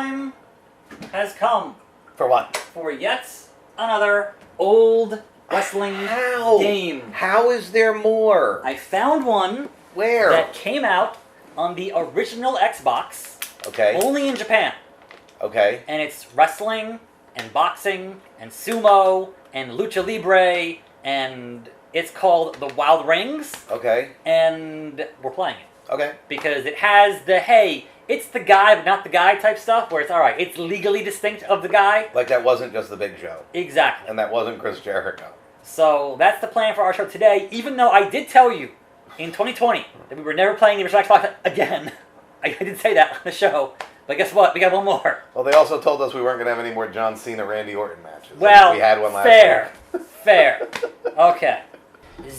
time has come. For what? For yet another old wrestling game. How is there more? I found one. Where? That came out on the original Xbox. Okay. Only in Japan. Okay. And it's wrestling and boxing and sumo and Lucha Libre, and it's called The Wild Rings. Okay. And we're playing it. Okay. Because it has the, hey, it's the guy but not the guy type stuff, where it's alright, it's legally distinct of the guy. Like that wasn't just the Big Show. Exactly. And that wasn't Chris Jericho. So that's the plan for our show today, even though I did tell you in 2020 that we were never playing the original Xbox again. I did say that on the show. But guess what? We got one more. Well, they also told us we weren't going to have any more John Cena, Randy Orton matches. Well, we had one last week. Fair. Okay.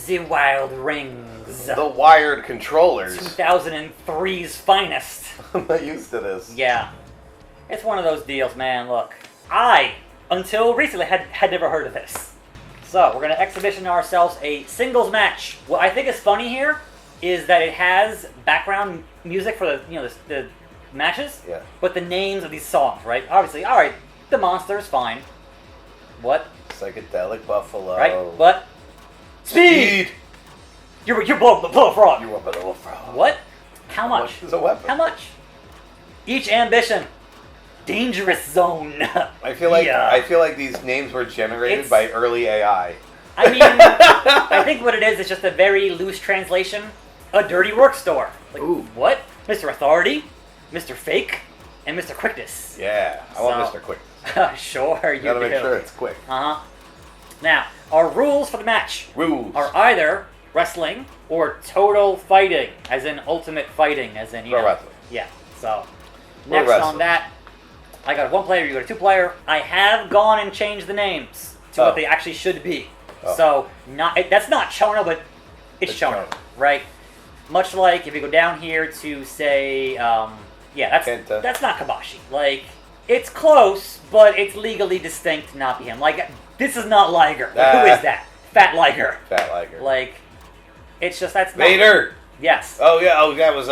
The Wild Rings. The wired controllers. 2003's finest. I'm not used to this. Yeah. It's one of those deals, man. Look, I, until recently, had never heard of this. So, we're going to exhibition ourselves a singles match. What I think is funny here is that it has background music for the matches, yeah. But the names of these songs, right? Obviously, all right, the Monster's fine. What? Psychedelic Buffalo. Right, but Speed. You're below frog. You're below frog. What? How much? What is a weapon? How much? Each ambition. Dangerous zone. I feel like these names were generated by early AI. I mean, I think what it is just a very loose translation. A dirty work store. Like, ooh. What? Mr. Authority, Mr. Fake, and Mr. Quickness. Yeah, I want Mr. Quickness. Sure, you gotta do. make sure it's quick. Uh-huh. Now, our rules for the match are either wrestling or total fighting, as in ultimate fighting, as in, Pro wrestling. Yeah, so next on that, I got a one player, you got a two player. I have gone and changed the names to what they actually should be. Oh. So, that's not Chono, but it's Chono, right? Much like if you go down here to say, that's not Kabashi. Like, it's close, but it's legally distinct to not be him. Like, this is not Liger. Who is that? Fat Liger. Fat Liger. Like, it's just, that's not... Vader! Yes. Oh, yeah, that was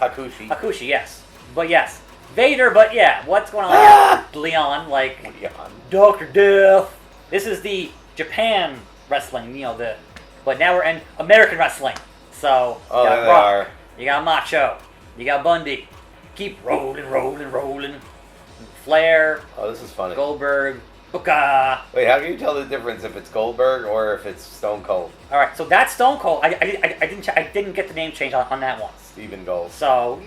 Hakushi. Hakushi, yes. But yes. Vader, but yeah, what's going on here? Leon, like... Leon. Dr. Death. This is the Japan wrestling, but now we're in American wrestling. So, you got Rock, you got Macho, you got Bundy. Keep rolling. Flair. Oh, this is funny. Goldberg. Booker. Wait, how can you tell the difference if it's Goldberg or if it's Stone Cold? All right, so that's Stone Cold. I didn't get the name change on that one. Stephen Gold. So,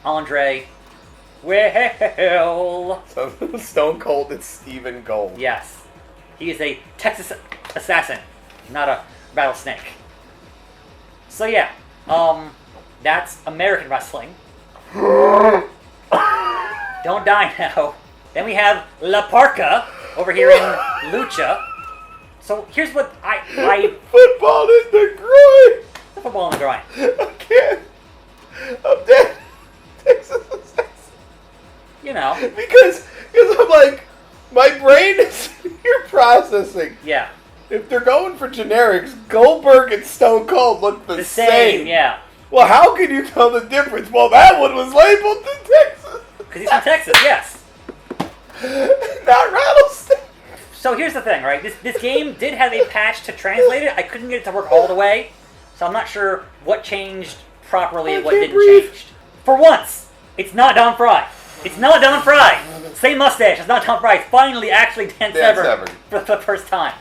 Andre. Well. So Stone Cold is Stephen Gold. Yes. He is a Texas assassin, not a rattlesnake. So yeah, that's American wrestling. Don't die now. Then we have La Parka over here in Lucha. So here's what I football in the groin. Football in the groin. I can't. I'm dead. Texas assassin. Because I'm like, my brain is here processing. Yeah. If they're going for generics, Goldberg and Stone Cold look the same. Yeah. Well, how can you tell the difference? Well, that one was labeled in Texas. Because he's from Texas, yes. Not rattlesnake. So here's the thing, right? This game did have a patch to translate it. I couldn't get it to work all the way, so I'm not sure what changed properly and what didn't change. For once, it's not Don Fry. It's not Don Fry. Same mustache. It's not Don Fry. It's finally actually Dan Severn for the first time.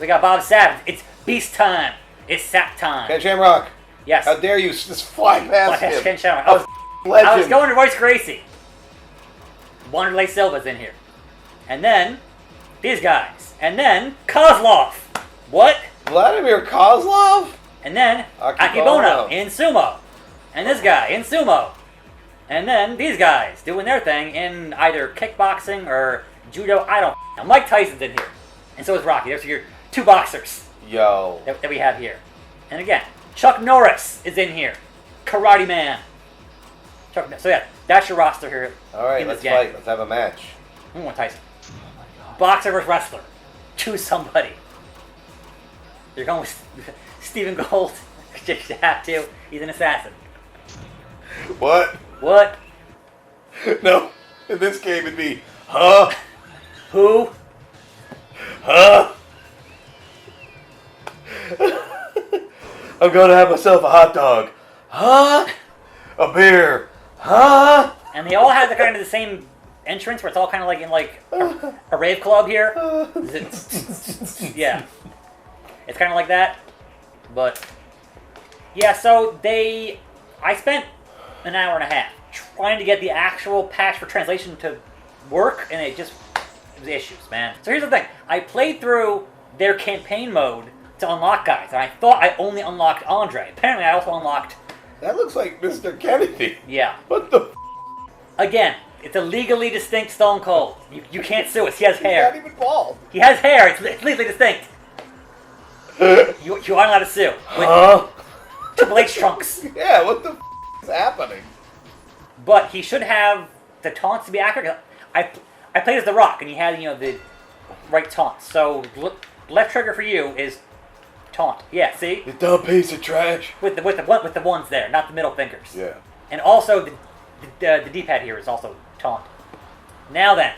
We got Bob Savage. It's Beast time. It's Sap time. Ken Shamrock. Yes. How dare you just fly past him? Ken Shamrock. I was going to Royce Gracie. Wanderlei Silva's in here. And then, these guys. And then, Kozlov. What? Vladimir Kozlov? And then, Akebono in sumo. And this guy in sumo. And then, these guys doing their thing in either kickboxing or judo. I don't know. Mike Tyson's in here. And so is Rocky. There's your two boxers. Yo. That we have here. And again, Chuck Norris is in here. Karate Man. So yeah, that's your roster here. Alright, let's fight. Let's have a match. Tyson. Oh my God. Boxer versus wrestler. Choose somebody. You're going with Stephen Gold. You have to. He's an assassin. What? What? No. In this game, it'd be, huh? Who? Huh? I'm gonna have myself a hot dog. Huh? A beer. Huh? And they all have the kind of the same entrance where it's all kind of like in like a rave club here. Yeah. It's kind of like that. But, yeah, so I spent an hour and a half trying to get the actual patch for translation to work, and it was issues, man. So here's the thing. I played through their campaign mode to unlock guys, and I thought I only unlocked Andre. Apparently, I also unlocked... That looks like Mr. Kennedy. Yeah. What the Again, it's a legally distinct Stone Cold. You can't sue us. He has hair. He's not even bald. He has hair. It's legally distinct. You aren't allowed to sue. With Triple H trunks. Yeah, what the is happening? But he should have the taunts to be accurate. I played as The Rock, and he had the right taunts. So left trigger for you is taunt. Yeah, see? You dumb piece of trash. With the ones there, not the middle fingers. Yeah. And also the D-pad here is also taunt. Now then,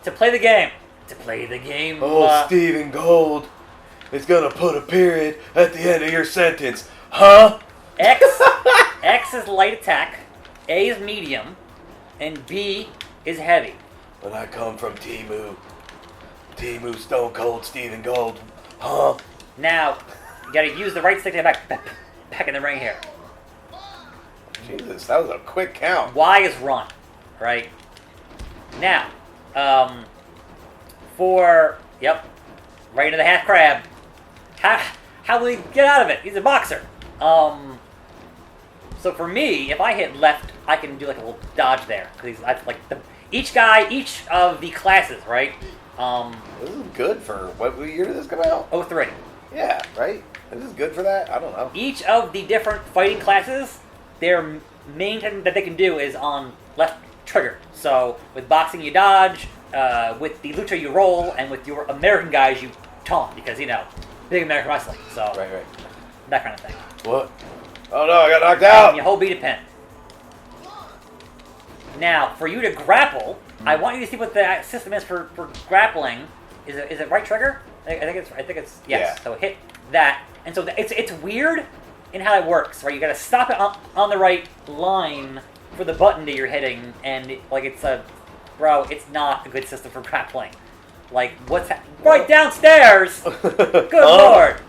to play the game. Stephen Gold is gonna put a period at the end of your sentence. Huh? X is light attack, A is medium, and B is heavy. When I come from Timu Stone Cold Stephen Gold. Huh? Now, you gotta use the right stick to get back in the ring here. Jesus, that was a quick count. Y is run, right? Now, right into the half crab. How will he get out of it? He's a boxer. So for me, if I hit left, I can do like a little dodge there. Because each of the classes, right? This is good for, what year did this come out? 03. Yeah, right? This is good for that? I don't know. Each of the different fighting classes, their main thing that they can do is on left trigger. So with boxing, you dodge. With the lucha, you roll. And with your American guys, you taunt. Because, big American wrestling. So Right. that kind of thing. What? Oh no, I got knocked out. And you hold B to pin. Now, for you to grapple, I want you to see what the system is for grappling. Is it right trigger? I think it's yes. Yeah. So hit that, and so it's weird in how it works, right? You got to stop it on the right line for the button that you're hitting, and it's not a good system for grappling. Like right downstairs? Good lord!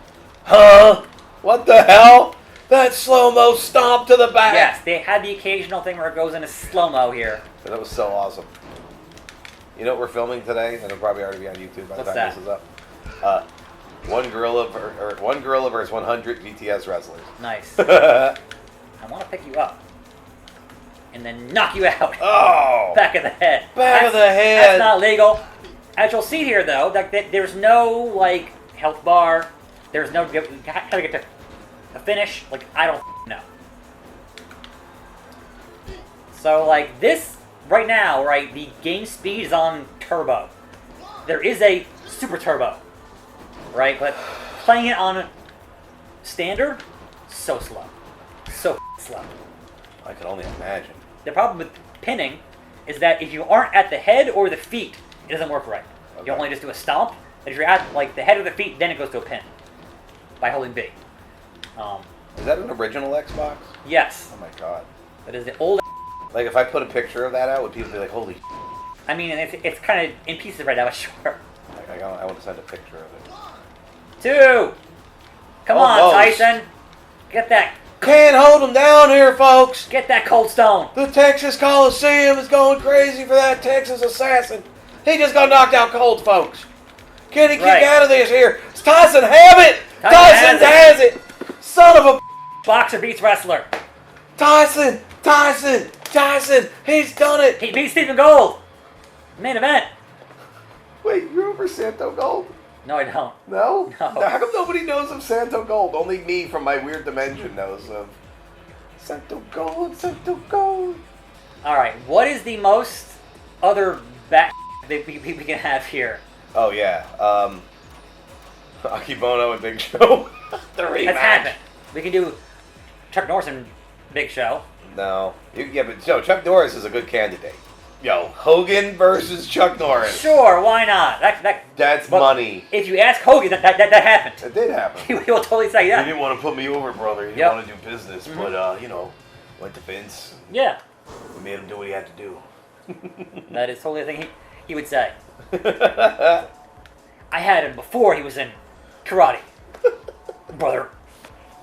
Huh? What the hell? That slow-mo stomp to the back. Yes, they had the occasional thing where it goes into slow-mo here. That was so awesome. You know what we're filming today? It'll probably already be on YouTube by the time this is up. One gorilla versus 100 GTS wrestlers. Nice. I want to pick you up and then knock you out. Oh! Back of the head. Back of the head. That's not legal. As you'll see here, though, there's no health bar. There's no how to get to a finish. I don't know. So this right now, right? The game speed is on turbo. There is a super turbo, right? But playing it on standard, so slow, so slow. I can only imagine. The problem with pinning is that if you aren't at the head or the feet, it doesn't work right. Okay. You only just do a stomp. But if you're at the head or the feet, then it goes to a pin by holding B. Is that an original Xbox? Yes. Oh my god. That is the old. If I put a picture of that out, would people be like, holy I mean, it's kind of in pieces right now, sure. I want to send a picture of it. 2! Come on, Tyson! Get that. Can't hold him down here, folks! Get that cold stone! The Texas Coliseum is going crazy for that Texas assassin. He just got knocked out cold, folks. Can he kick out of this here? Does Tyson have it? Tyson has it! Son of a... Boxer beats wrestler. Tyson! He's done it! He beat Stephen Gold! Main event. Wait, you're over Santo Gold? No, I don't. No? No. How come nobody knows of Santo Gold? Only me from my weird dimension knows of Santo Gold. Alright, what is the most other back that we can have here? Oh, yeah. Akibono and Big Show. The rematch. That's happened. We can do Chuck Norris and Big Show. No. But Chuck Norris is a good candidate. Yo, Hogan versus Chuck Norris. Sure, why not? That's money. If you ask Hogan, that happened. It did happen. He will totally say that. He didn't want to put me over, brother. He didn't want to do business, but went to Vince. Yeah. We made him do what he had to do. That is totally the thing he would say. I had him before he was in karate, brother.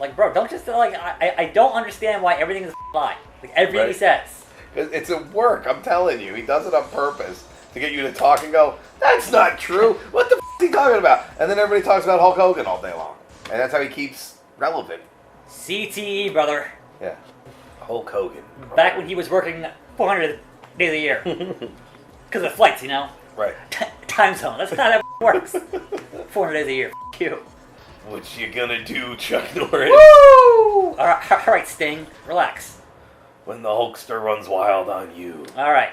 Like, bro, don't just I don't understand why everything is a lie. Like everything he says. It's a work, I'm telling you. He does it on purpose to get you to talk and go, that's not true. What the f*** is he talking about? And then everybody talks about Hulk Hogan all day long. And that's how he keeps relevant. CTE, brother. Yeah. Hulk Hogan. Brother. Back when he was working 400 days a year. Because of flights, you know? Right. Time zone. That's not how it works. 400 days a year. F*** you. What you gonna do, Chuck Norris? Woo! Alright, Sting. Relax. When the Hulkster runs wild on you. Alright.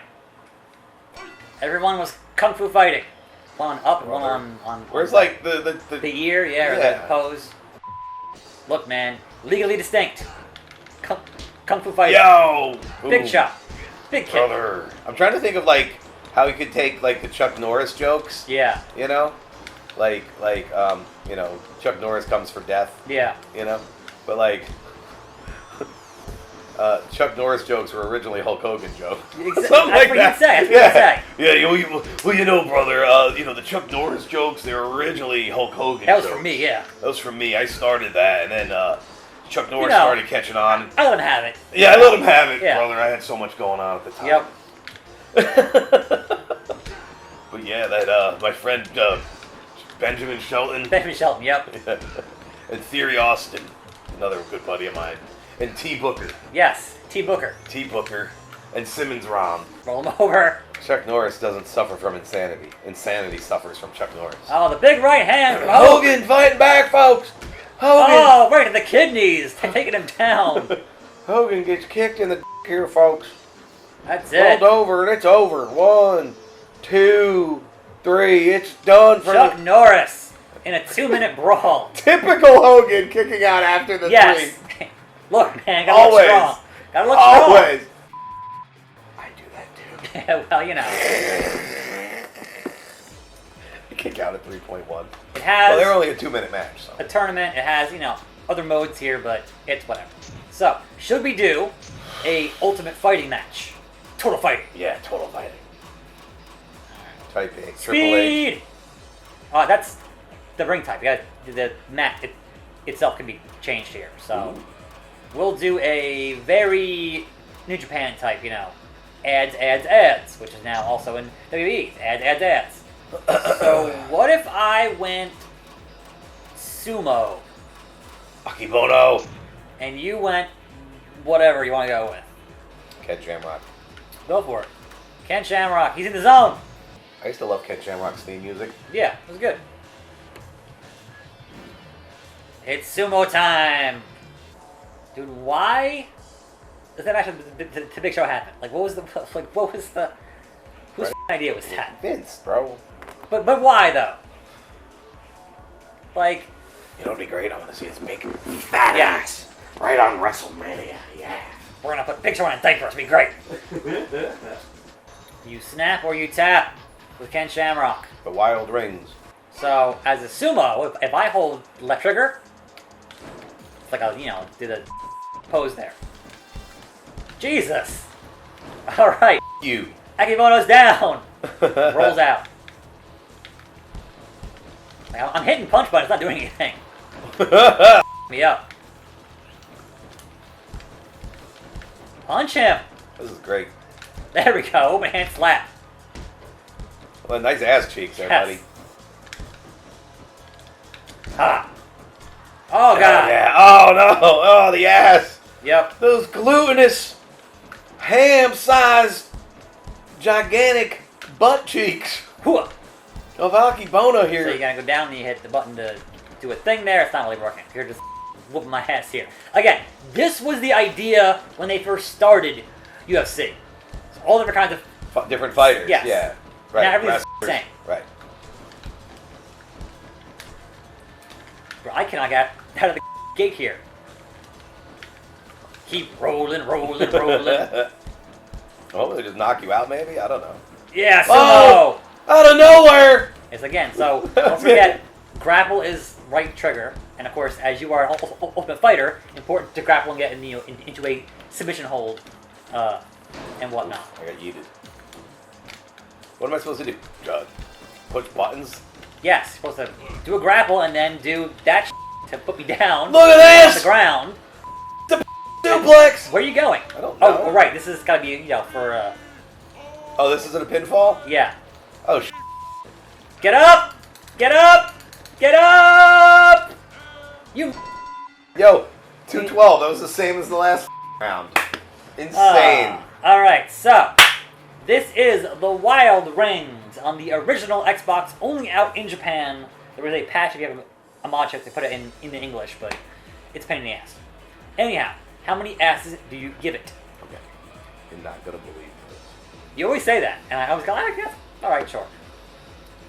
Everyone was kung fu fighting. One up, one on where's like the ear, or the pose. Look, man, legally distinct. Kung fu fighting. Yo! Big shot. Big kick. Brother. I'm trying to think of like how he could take like the Chuck Norris jokes. Yeah. You know? Like Chuck Norris comes for death. Yeah. You know? But like Chuck Norris jokes were originally Hulk Hogan jokes. Exactly. Something like that. That's what you'd say. Yeah, brother, the Chuck Norris jokes, they were originally Hulk Hogan That was jokes. from me, yeah. That was from me. I started that, and then Chuck Norris started catching on. I let him have it. Yeah, I let him have it, brother. I had so much going on at the time. Yep. But yeah, that my friend Benjamin Shelton. Yep. And Theory Austin, another good buddy of mine. And T. Booker. Yes, T. Booker. T. Booker. And Simmons Rom. Roll him over. Chuck Norris doesn't suffer from insanity. Insanity suffers from Chuck Norris. Oh, the big right hand from Hogan fighting back, folks. Hogan. Oh, right in the kidneys. Taking him down. Hogan gets kicked in the here, folks. That's it. Rolled over, and it's over. 1, 2, 3. It's done for Chuck Norris in a 2-minute brawl. Typical Hogan kicking out after the 3. Look, man, gotta look strong. Gotta look strong. Always. I do that too. Yeah, well, you know. You kick out at 3.1. It has. Well, they're only a 2-minute match. So. A tournament. It has, other modes here, but it's whatever. So, should we do a ultimate fighting match? Total fighting. Yeah, total fighting. Type A. Speed. Oh, that's the ring type. You got the mat itself can be changed here. So. Ooh. We'll do a very New Japan type, ads, which is now also in WWE. Ads. So what if I went sumo? Akibono. And you went whatever you want to go with. Ken Shamrock. Go for it. Ken Shamrock. He's in the zone. I used to love Ken Shamrock's theme music. Yeah, it was good. It's sumo time. Dude, why does that actually the big show happen? Like, whose idea was that? Vince, bro. But why though? Like, you know what'd be great? I want to see his big fat ass right on WrestleMania. Yeah. We're gonna put Big Show on a diaper. It's gonna be great. You snap or you tap with Ken Shamrock. The Wild Rings. So as a sumo, if I hold left trigger, it's like do the pose there. Jesus. All right. You. Akimono's down. Rolls out. I'm hitting punch button. It's not doing anything. Me up. Punch him. This is great. There we go. Open hand slap. Well, nice ass cheeks there, buddy. Ha. Oh, God. Yeah. Oh, no. Oh, the ass. Yep. Those glutinous, ham-sized, gigantic butt cheeks Hooah. of Akibono here. So you gotta go down and you hit the button to do a thing there. It's not really working. You're just whooping my ass here. Again, this was the idea when they first started UFC. So all different kinds of... different fighters. Yes. Yeah. Right. Now everything's the same. Right. Bro, I cannot get out of the gate here. Keep rolling. Oh, they just knock you out, maybe? I don't know. Yeah, Sumo! Oh! Out of nowhere! It's again, so don't forget, grapple is right trigger, and of course, as you are an ultimate fighter, important to grapple and get into a submission hold, and whatnot. I got yeeted. What am I supposed to do? Push buttons? Yes, you're supposed to do a grapple and then do that to put me down. Look at this! On the ground. The duplex! Where are you going? I don't know. Oh, right, this has got to be, for, Oh, this isn't a pinfall? Yeah. Oh, Get up! Get up! Get up! You... Yo, 212. That was the same as the last round. Insane. Alright, so... This is the Wild Rings on the original Xbox, only out in Japan. There was a patch if you have a mod check to put it in the English, but it's a pain in the ass. Anyhow, how many asses do you give it? Okay. You're not going to believe this. You always say that, and I always go, yeah, alright, sure.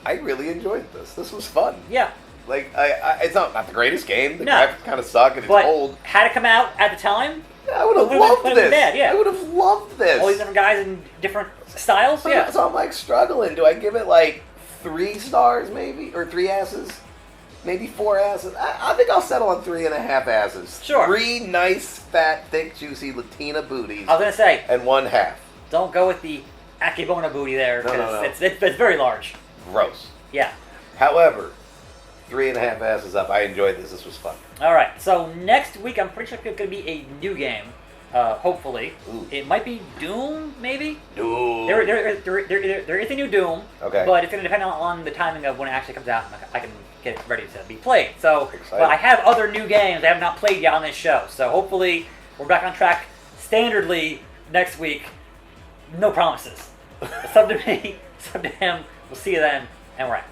I really enjoyed this. This was fun. Yeah. Like, it's not the greatest game. The No. graphics kind of suck and it's But old. had it come out at the time, Yeah, I would have Would've loved been this. bad, yeah. I would have loved this. all these different guys in different styles, yeah. So I'm like struggling. Do I give it like 3 stars maybe? Or 3 asses? Maybe 4 asses? I think I'll settle on 3.5 asses. Sure. 3 nice, fat, thick, juicy Latina booties. I was going to say, And 1/2. don't go with the Akibona booty there, because No. it's very large. Gross. Yeah. However, 3.5 asses up. I enjoyed this. This was fun. Alright, so next week I'm pretty sure it's going to be a new game. Hopefully. Ooh. It might be Doom, maybe? Dude. There is a new Doom, Okay. but it's going to depend on the timing of when it actually comes out and I can get it ready to be played. So, Exciting. but I have other new games I have not played yet on this show, so hopefully we're back on track standardly next week. No promises. It's up to me, it's up to him. We'll see you then, and we're out.